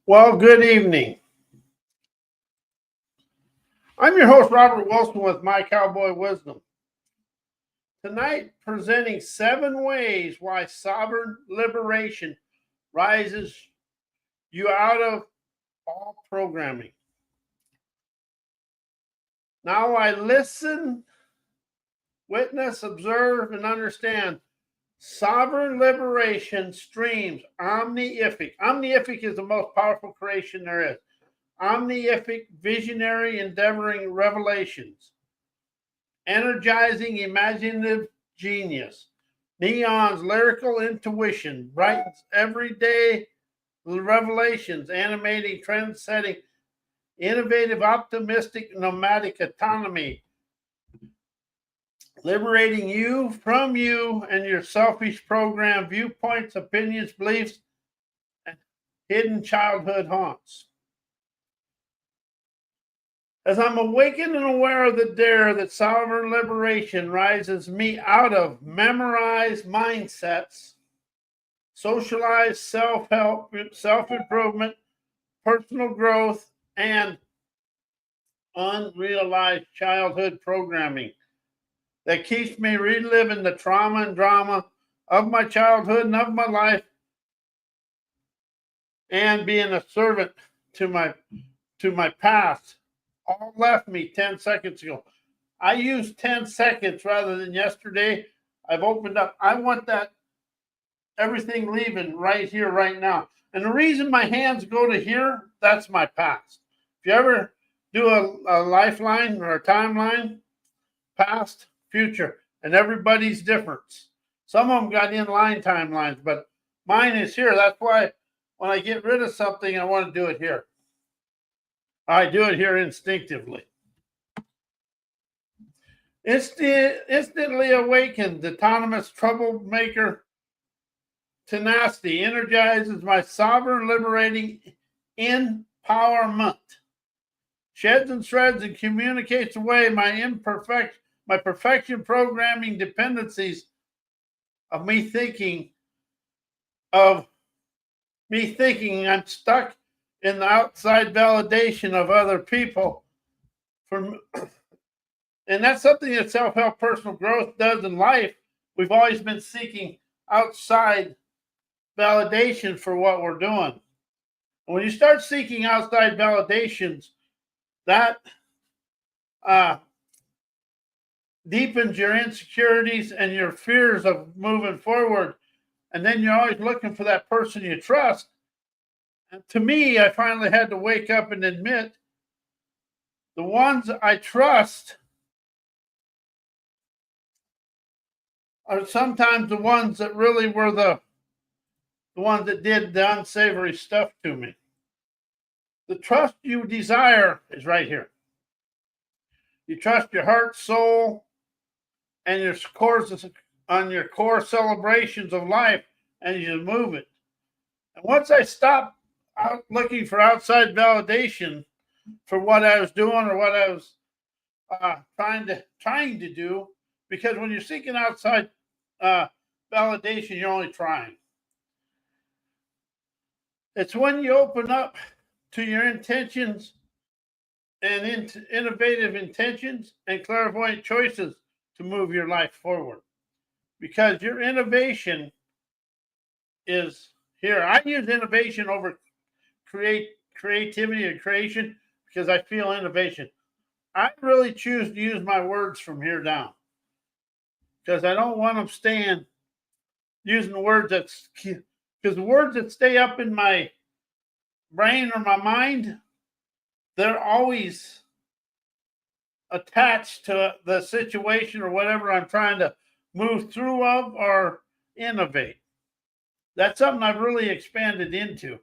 Well, good evening. I'm your host, Robert Wilson, with My Cowboy Wisdom. Tonight, presenting 7 ways why sovereign liberation rises you out of all programming. Now I listen, witness, observe, and understand. Sovereign liberation streams omnific. Omnific is the most powerful creation there is. Omnific, visionary, endeavoring revelations. Energizing, imaginative genius. Neon's lyrical intuition. Brightens everyday revelations. Animating, trendsetting. Innovative, optimistic, nomadic autonomy. Liberating you from you and your selfish program, viewpoints, opinions, beliefs, and hidden childhood haunts. As I'm awakened and aware of the dare that sovereign liberation rises me out of memorized mindsets, socialized self-help, self-improvement, personal growth, and unrealized childhood programming that keeps me reliving the trauma and drama of my childhood and of my life, and being a servant to my past. All left me 10 seconds ago. I used 10 seconds rather than yesterday. I've opened up. I want that everything leaving right here, right now. And the reason my hands go to here, that's my past. If you ever do a lifeline or a timeline, past, future, and everybody's different. Some of them got inline timelines, but mine is here. That's why when I get rid of something, I want to do it here. I do it here instinctively. Instantly awakened, autonomous troublemaker tenacity energizes my sovereign liberating empowerment. Sheds and shreds and communicates away my perfection programming dependencies of me thinking I'm stuck in the outside validation of other people. And that's something that self-help personal growth does in life. We've always been seeking outside validation for what we're doing. And when you start seeking outside validations, that deepens your insecurities and your fears of moving forward. And then you're always looking for that person you trust. And to me, I finally had to wake up and admit the ones I trust are sometimes the ones that really were the ones that did the unsavory stuff to me. The trust you desire is right here. You trust your heart, soul, and your courses on your core celebrations of life, and you move it. And once I stopped looking for outside validation for what I was doing or what I was trying to do, because when you're seeking outside validation, you're only trying. It's when you open up to your intentions and innovative intentions and clairvoyant choices to move your life forward. Because your innovation is here. I use innovation over creativity and creation because I feel innovation. I really choose to use my words from here down because I don't want them staying using words because the words that stay up in my brain or my mind, they're always attached to the situation or whatever I'm trying to move through of or innovate. That's something I've really expanded into.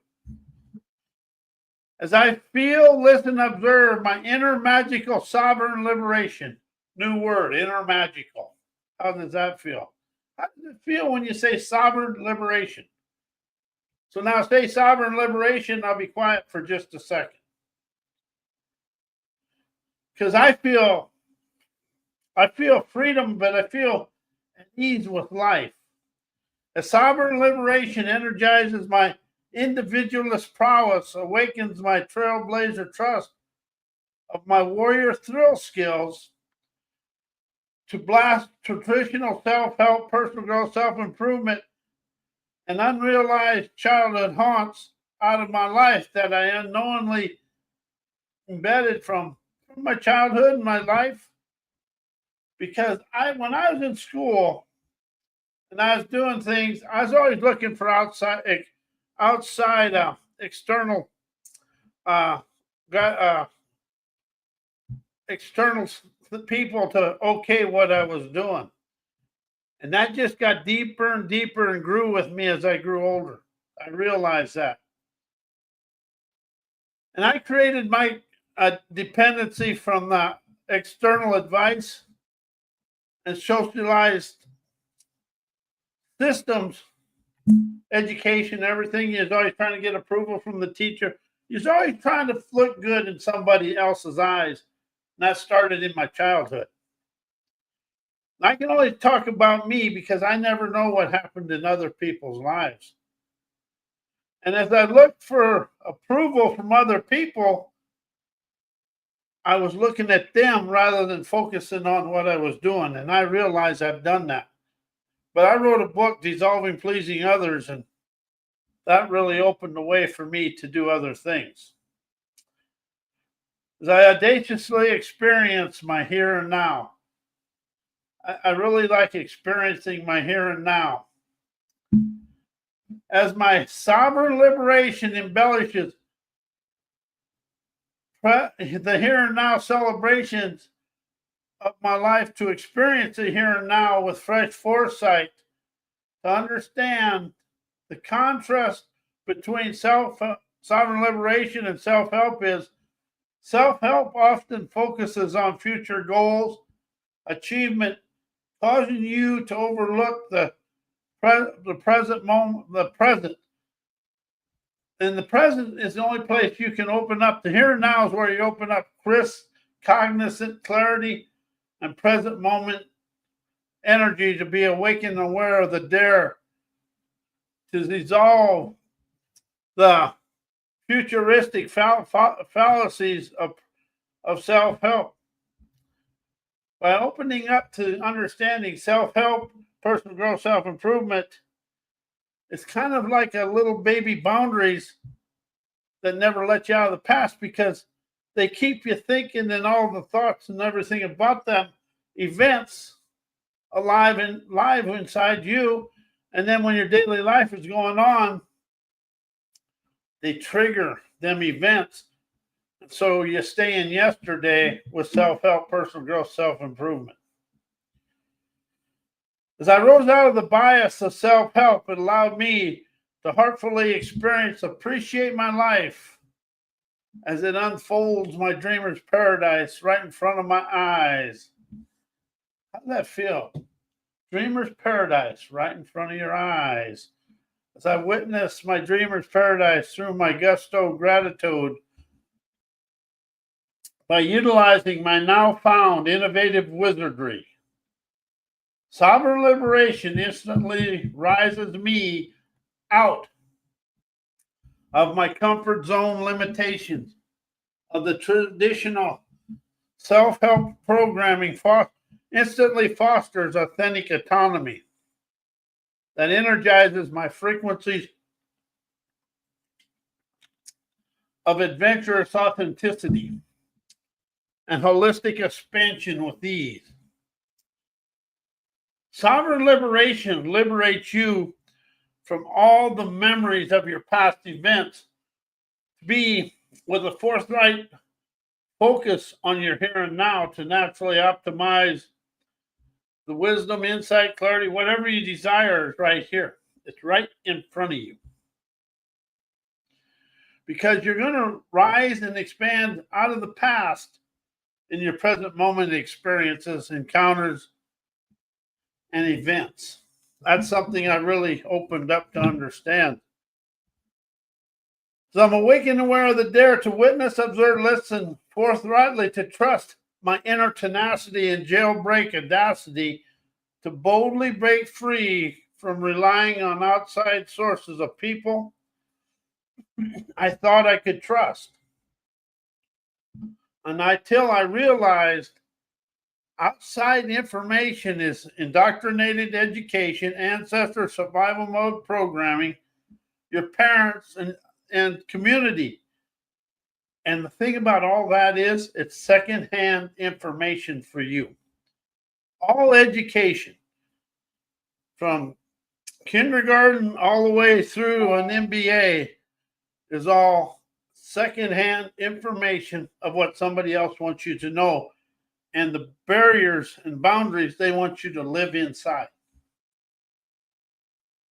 As I feel, listen, observe my inner magical sovereign liberation. New word, inner magical. How does that feel? How does it feel when you say sovereign liberation? So now say sovereign liberation. I'll be quiet for just a second. Because I feel freedom, but I feel at ease with life. A sovereign liberation energizes my individualist prowess awakens my trailblazer trust of my warrior thrill skills to blast traditional self-help, personal growth, self-improvement, and unrealized childhood haunts out of my life that I unknowingly embedded from my childhood and my life. Because when I was in school and I was doing things, I was always looking for outside external uh, external people to okay what I was doing. And that just got deeper and deeper and grew with me as I grew older. I realized that. And I created my dependency from the external advice and socialized systems, education, everything. You're always trying to get approval from the teacher. You're always trying to look good in somebody else's eyes. And that started in my childhood. I can only talk about me because I never know what happened in other people's lives. And as I looked for approval from other people, I was looking at them rather than focusing on what I was doing. And I realized I've done that. But I wrote a book, Dissolving Pleasing Others, and that really opened the way for me to do other things. As I audaciously experience my here and now, I really like experiencing my here and now. As my sovereign liberation embellishes the here and now celebrations of my life, to experience the here and now with fresh foresight, to understand the contrast between sovereign liberation and self-help is self-help often focuses on future goals, achievement, causing you to overlook the present moment, the present. And the present is the only place you can open up. The here and now is where you open up crisp, cognizant clarity and present moment energy to be awakened and aware of the dare to dissolve the futuristic fallacies of self-help. By opening up to understanding self-help, personal growth, self-improvement, it's kind of like a little baby boundaries that never let you out of the past, because they keep you thinking and all the thoughts and everything about them events alive and live inside you. And then when your daily life is going on, they trigger them events. So you stay in yesterday with self-help, personal growth, self-improvement. As I rose out of the bias of self-help, it allowed me to heartfully experience, appreciate my life as it unfolds my dreamer's paradise right in front of my eyes. How does that feel? Dreamer's paradise right in front of your eyes. As I witness my dreamer's paradise through my gusto gratitude, by utilizing my now found innovative wizardry, sovereign liberation instantly rises me out of my comfort zone limitations of the traditional self-help programming. Instantly fosters authentic autonomy that energizes my frequencies of adventurous authenticity and holistic expansion with ease. Sovereign liberation liberates you from all the memories of your past events, to be with a forthright focus on your here and now to naturally optimize the wisdom, insight, clarity, whatever you desire is right here. It's right in front of you. Because you're going to rise and expand out of the past in your present moment experiences, encounters, and events. That's something I really opened up to understand. So I'm awakened and aware of the dare to witness, observe, listen, forthrightly to trust my inner tenacity and jailbreak audacity to boldly break free from relying on outside sources of people, I thought I could trust. And until I realized outside information is indoctrinated education, ancestor survival mode programming, your parents and community. And the thing about all that is it's secondhand information for you. All education from kindergarten all the way through an MBA is all secondhand information of what somebody else wants you to know and the barriers and boundaries they want you to live inside.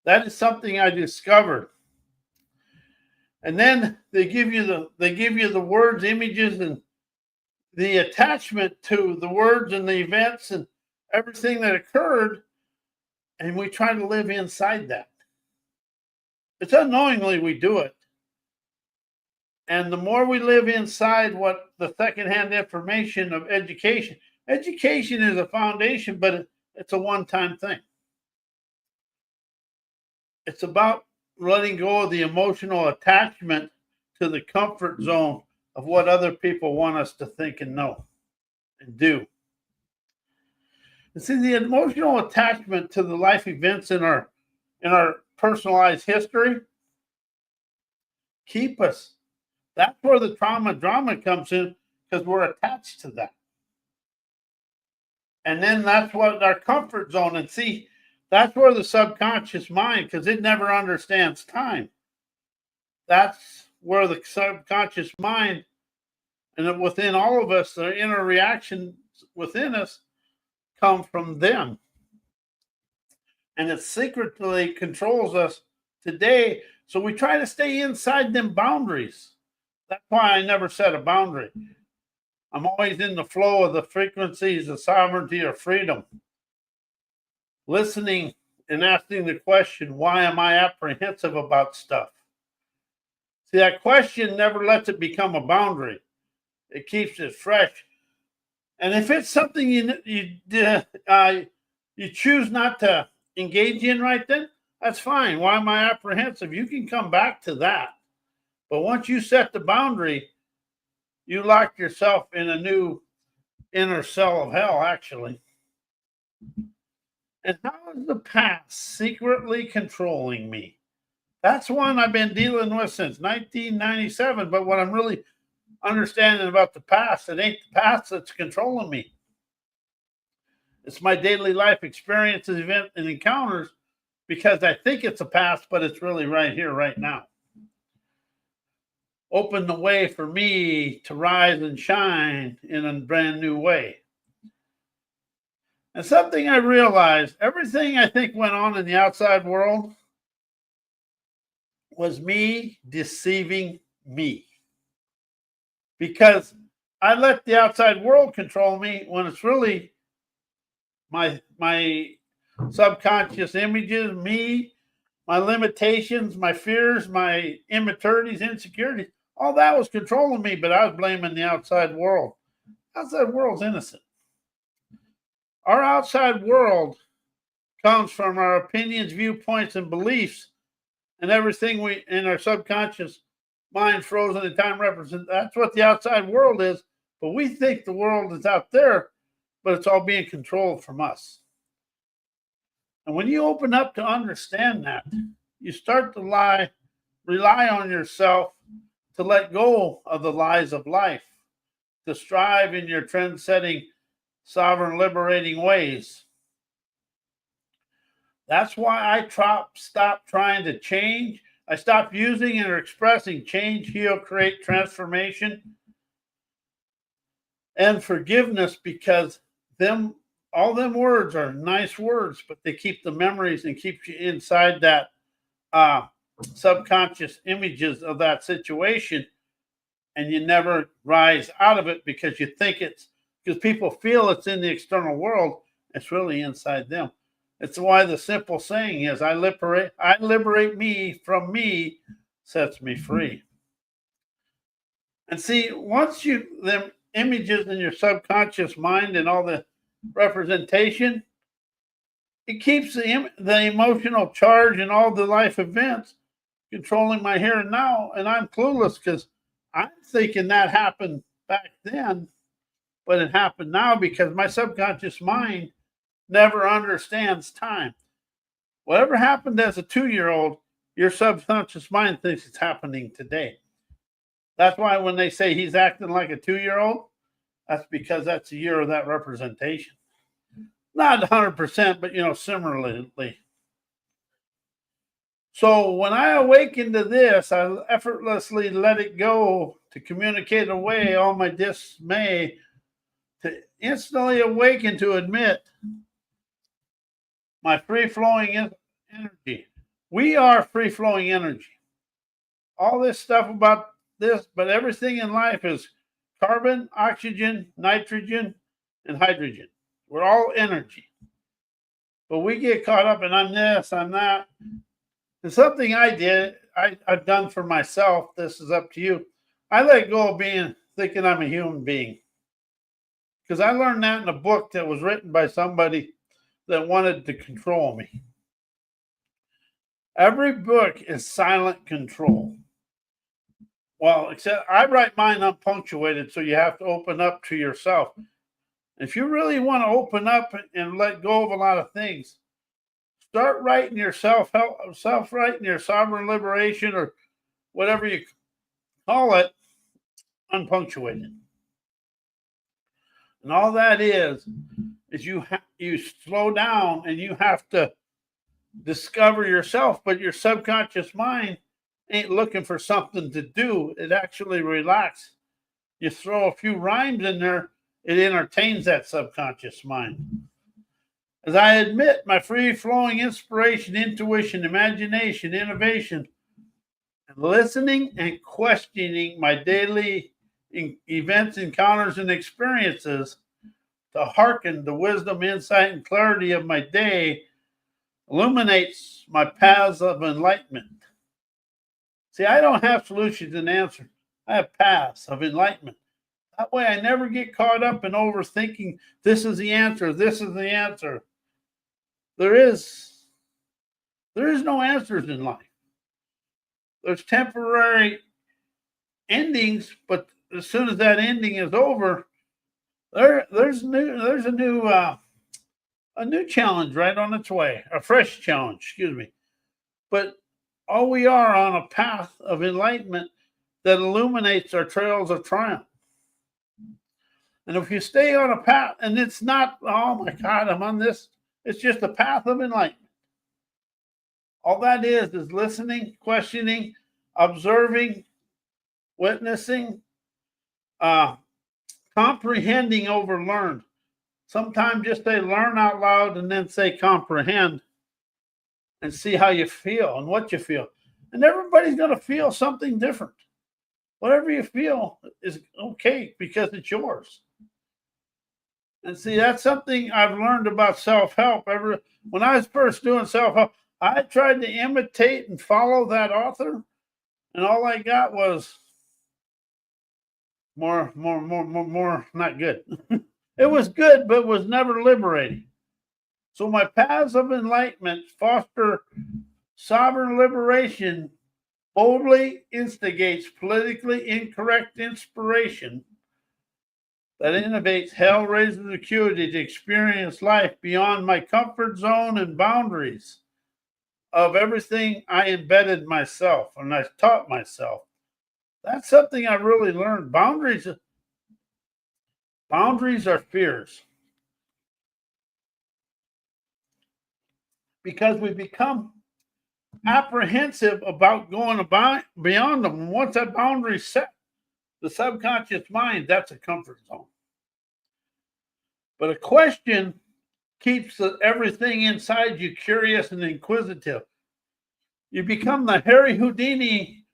That is something I discovered. And then they give you the words, images, and the attachment to the words and the events and everything that occurred, and we try to live inside that. It's unknowingly we do it. And the more we live inside what the secondhand information of education is a foundation, but it's a one-time thing. It's about letting go of the emotional attachment to the comfort zone of what other people want us to think and know and do. And see, the emotional attachment to the life events in our personalized history keep us. That's where the drama comes in, because we're attached to that. And then that's what our comfort zone, and see, that's where the subconscious mind, because it never understands time. That's where the subconscious mind, and within all of us, the inner reactions within us come from them. And it secretly controls us today. So we try to stay inside them boundaries. That's why I never set a boundary. I'm always in the flow of the frequencies of sovereignty or freedom. Listening and asking the question, why am I apprehensive about stuff? See, that question never lets it become a boundary. It keeps it fresh. And if it's something you choose not to engage in right then, that's fine. Why am I apprehensive? You can come back to that. But once you set the boundary, you lock yourself in a new inner cell of hell, actually. And how is the past secretly controlling me? That's one I've been dealing with since 1997. But what I'm really understanding about the past, it ain't the past that's controlling me. It's my daily life experiences, events, and encounters, because I think it's a past, but it's really right here, right now. Open the way for me to rise and shine in a brand new way. And something I realized, everything I think went on in the outside world was me deceiving me. Because I let the outside world control me when it's really my subconscious images, me, my limitations, my fears, my immaturities, insecurities. All that was controlling me, but I was blaming the outside world. Outside world's innocent. Our outside world comes from our opinions, viewpoints, and beliefs, and everything we in our subconscious mind frozen in time represents. That's what the outside world is. But we think the world is out there, but it's all being controlled from us. And when you open up to understand that, you start to rely on yourself to let go of the lies of life, to strive in your trend-setting, sovereign, liberating ways. That's why I stopped trying to change. I stopped using and expressing change, heal, create, transformation, and forgiveness, because all them words are nice words, but they keep the memories and keep you inside that subconscious images of that situation, and you never rise out of it because you think because people feel it's in the external world. It's really inside them. It's why the simple saying is, I liberate me from me sets me free. And see, once them images in your subconscious mind and all the representation, it keeps the emotional charge and all the life events controlling my here and now, and I'm clueless because I'm thinking that happened back then, but it happened now because my subconscious mind never understands time. Whatever happened as a 2-year-old, your subconscious mind thinks it's happening today. That's why when they say he's acting like a 2-year-old, that's because that's the year of that representation. Not 100%, but similarly. So when I awaken to this, I effortlessly let it go to communicate away all my dismay, to instantly awaken to admit my free-flowing energy. We are free-flowing energy. All this stuff about this, but everything in life is carbon, oxygen, nitrogen, and hydrogen. We're all energy. But we get caught up in I'm this, I'm that. And something I've done for myself, this is up to you. I let go of thinking I'm a human being. Because I learned that in a book that was written by somebody that wanted to control me. Every book is silent control. Well, except I write mine unpunctuated, so you have to open up to yourself. If you really want to open up and let go of a lot of things, start writing your self-writing your sovereign liberation or whatever you call it, unpunctuated. And all that is you slow down and you have to discover yourself, but your subconscious mind ain't looking for something to do. It actually relaxes. You throw a few rhymes in there, it entertains that subconscious mind. As I admit my free-flowing inspiration, intuition, imagination, innovation, and listening and questioning my daily events, encounters, and experiences to hearken the wisdom, insight, and clarity of my day illuminates my paths of enlightenment. See, I don't have solutions and answers. I have paths of enlightenment. That way I never get caught up in overthinking, this is the answer, this is the answer. There is no answers in life. There's temporary endings, but as soon as that ending is over, there's a new challenge right on its way, a fresh challenge, excuse me. But all we are on a path of enlightenment that illuminates our trails of triumph. And if you stay on a path, and it's not, oh my God, I'm on this, it's just a path of enlightenment. All that is listening, questioning, observing, witnessing, comprehending over learned. Sometimes just say learn out loud and then say comprehend and see how you feel and what you feel. And everybody's going to feel something different. Whatever you feel is okay because it's yours. And see, that's something I've learned about self-help. When I was first doing self-help, I tried to imitate and follow that author, and all I got was more not good. It was good, but was never liberating. So my paths of enlightenment foster sovereign liberation, boldly instigates politically incorrect inspiration that innovates hell-raising acuity to experience life beyond my comfort zone and boundaries of everything I embedded myself and I taught myself. That's something I really learned. Boundaries are fears. Because we become apprehensive about going beyond them. And once that boundary is set, the subconscious mind, that's a comfort zone. But a question keeps everything inside you curious and inquisitive. You become the Harry Houdini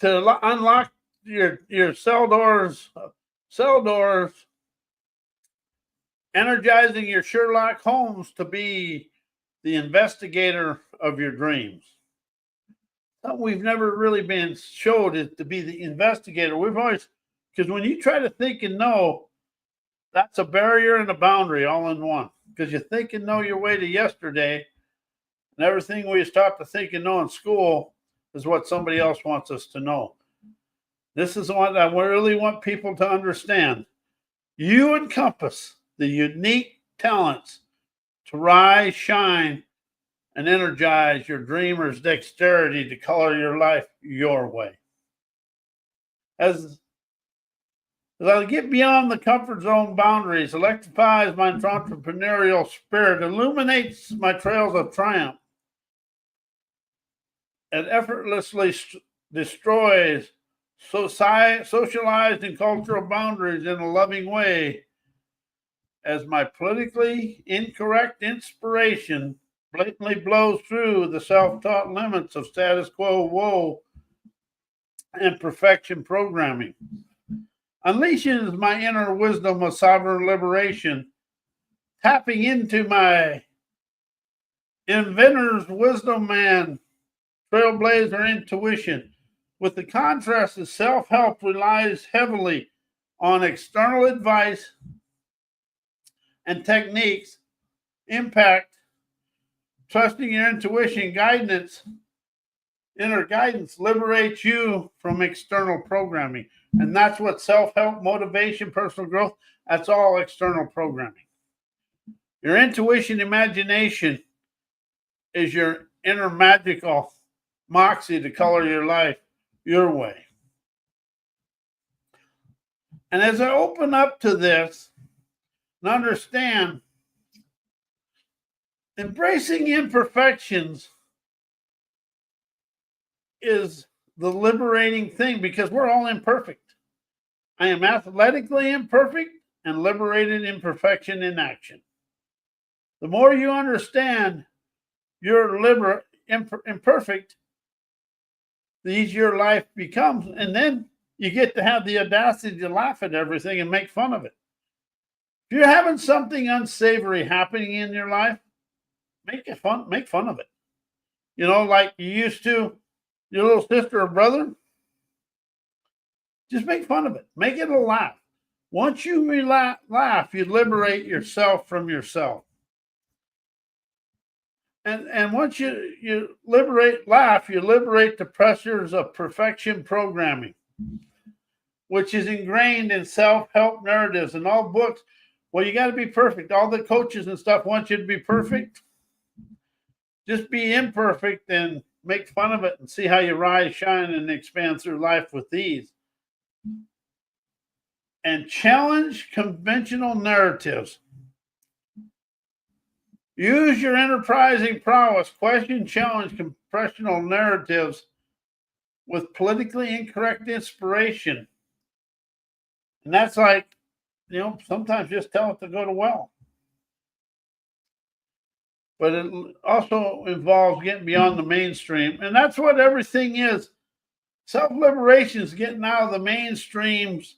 to unlock your cell doors, energizing your Sherlock Holmes to be the investigator of your dreams. Something we've never really been showed is to be the investigator. We've always, because when you try to think and know, that's a barrier and a boundary all in one. Because you think and know your way to yesterday, and everything we was taught to think and know in school is what somebody else wants us to know. This is what I really want people to understand. You encompass the unique talents to rise, shine, and energize your dreamer's dexterity to color your life your way. As I get beyond the comfort zone boundaries, electrifies my entrepreneurial spirit, illuminates my trails of triumph, and effortlessly destroys socialized and cultural boundaries in a loving way, as my politically incorrect inspiration blatantly blows through the self-taught limits of status quo woe and perfection programming, unleashes my inner wisdom of sovereign liberation, tapping into my inventor's wisdom and trailblazer intuition. With the contrast of self-help relies heavily on external advice and techniques, impact, trusting your intuition, inner guidance liberates you from external programming. And that's what self-help, motivation, personal growth, that's all external programming. Your intuition, imagination is your inner magical moxie to color your life your way. And as I open up to this and understand, embracing imperfections is the liberating thing, because we're all imperfect. I am athletically imperfect and liberated imperfection in action. The more you understand you're imperfect, the easier life becomes. And then you get to have the audacity to laugh at everything and make fun of it. If you're having something unsavory happening in your life, make fun of it. You know, like you used to your little sister or brother, just make fun of it. Make it a laugh. Once you laugh, you liberate yourself from yourself. And once you laugh, you liberate the pressures of perfection programming, which is ingrained in self-help narratives and all books. Well, you got to be perfect. All the coaches and stuff want you to be perfect. Just be imperfect and make fun of it and see how you rise, shine, and expand through life with ease. And challenge conventional narratives. Use your enterprising prowess. Question, challenge conventional narratives with politically incorrect inspiration. And that's like, you know, sometimes just tell it to go to well. But it also involves getting beyond the mainstream. And that's what everything is. Self-liberation is getting out of the mainstream's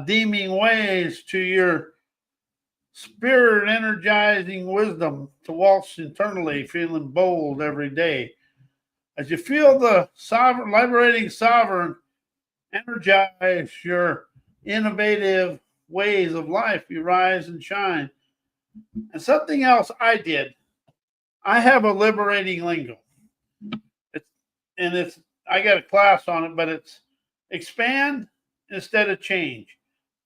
deeming ways to your spirit energizing wisdom to waltz internally, feeling bold every day. As you feel the liberating sovereign energize your innovative ways of life, you rise and shine. And something else I did, I have a liberating lingo. I got a class on it, but it's expand instead of change,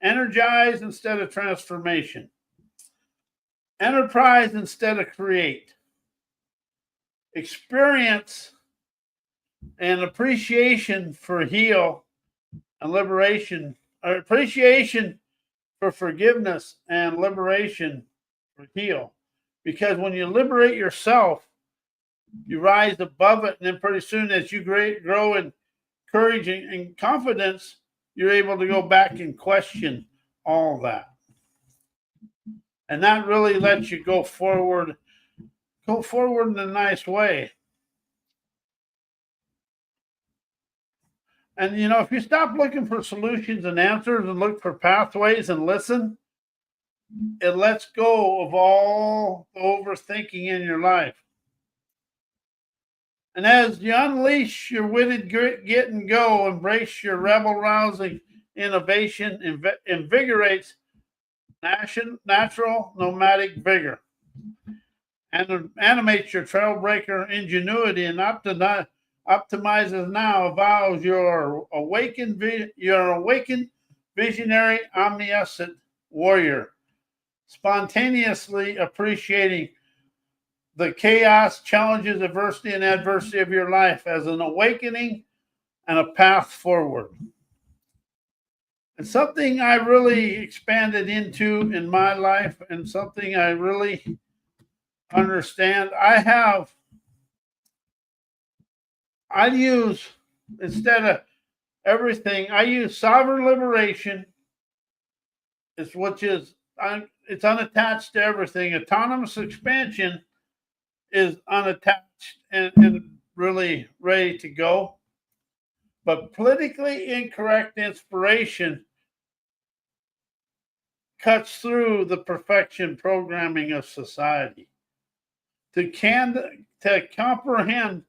energize instead of transformation, enterprise instead of create, experience and appreciation for heal and liberation, or appreciation for forgiveness and liberation for heal. Because when you liberate yourself, you rise above it, and then pretty soon as you grow in courage and confidence, you're able to go back and question all that. And that really lets you go forward in a nice way. And, you know, if you stop looking for solutions and answers and look for pathways and listen, it lets go of all the overthinking in your life. And as you unleash your witted grit, get and go, embrace your rebel-rousing innovation, invigorates natural nomadic vigor, and animates your trailbreaker ingenuity and optimizes now, avows your awakened visionary, omniscient warrior, spontaneously appreciating the chaos, challenges, adversity, and adversity of your life as an awakening and a path forward. And something I really expanded into in my life, and something I really understand, I use, instead of everything, I use sovereign liberation, which is it's unattached to everything. Autonomous expansion is unattached and really ready to go. But politically incorrect inspiration cuts through the perfection programming of society. To comprehend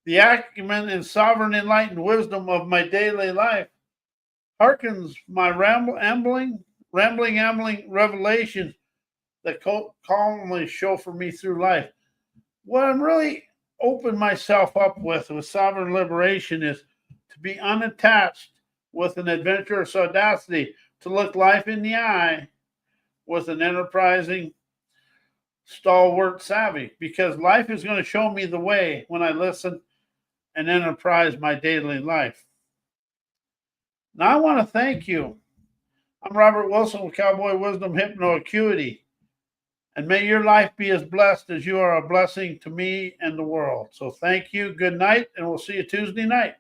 the acumen and sovereign enlightened wisdom of my daily life hearkens my rambling revelations that calmly chauffeur me through life. What I'm really open myself up with sovereign liberation is to be unattached with an adventurous audacity, to look life in the eye with an enterprising, stalwart savvy, because life is going to show me the way when I listen and enterprise my daily life. Now, I want to thank you. I'm Robert Wilson with Cowboy Wisdom Hypno Acuity, and may your life be as blessed as you are a blessing to me and the world. So thank you, good night, and we'll see you Tuesday night.